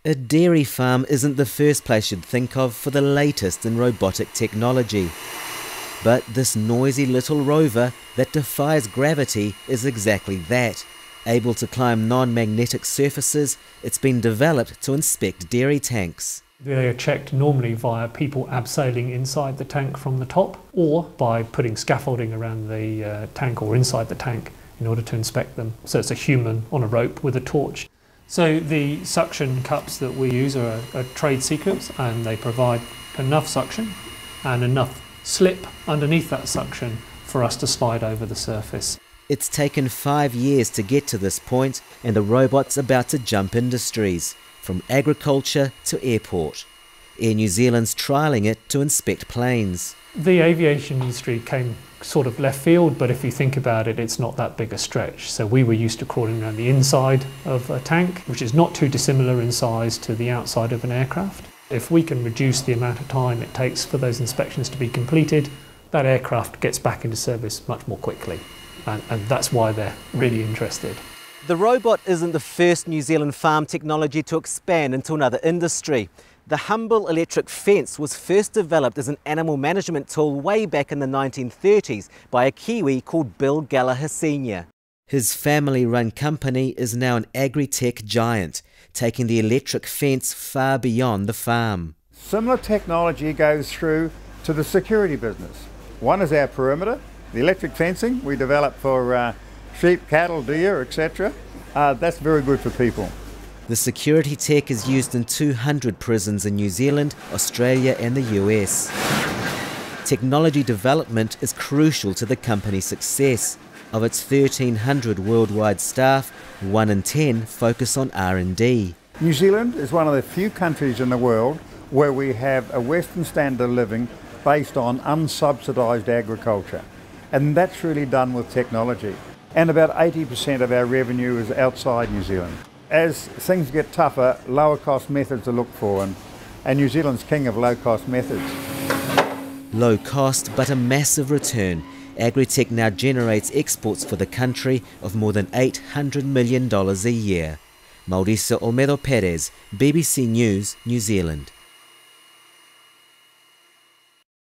A dairy farm isn't the first place you'd think of for the latest in robotic technology. But this noisy little rover that defies gravity is exactly that. Able to climb non-magnetic surfaces, it's been developed to inspect dairy tanks. They are checked normally via people abseiling inside the tank from the top, or by putting scaffolding around the tank or inside the tank in order to inspect them. So it's a human on a rope with a torch. So the suction cups that we use are a trade secret, and they provide enough suction and enough slip underneath that suction for us to slide over the surface. It's taken 5 years to get to this point, and the robot's about to jump industries, from agriculture to airport. Air New Zealand's trialling it to inspect planes. The aviation industry came sort of left field, but if you think about it, it's not that big a stretch. So we were used to crawling around the inside of a tank, which is not too dissimilar in size to the outside of an aircraft. If we can reduce the amount of time it takes for those inspections to be completed, that aircraft gets back into service much more quickly. And that's why they're really interested. The robot isn't the first New Zealand farm technology to expand into another industry. The humble electric fence was first developed as an animal management tool way back in the 1930s by a Kiwi called Bill Gallagher Sr. His family-run company is now an agri-tech giant, taking the electric fence far beyond the farm. Similar technology goes through to the security business. One is our perimeter, the electric fencing we develop for sheep, cattle, deer, etc. That's very good for people. The security tech is used in 200 prisons in New Zealand, Australia and the US. Technology development is crucial to the company's success. Of its 1,300 worldwide staff, 1 in 10 focus on R&D. New Zealand is one of the few countries in the world where we have a Western standard of living based on unsubsidised agriculture. And that's really done with technology. And about 80% of our revenue is outside New Zealand. As things get tougher, lower cost methods are looked for, and New Zealand's king of low cost methods. Low cost but a massive return. Agritech now generates exports for the country of more than $800 million a year. Mauricio Olmedo-Perez, BBC News, New Zealand.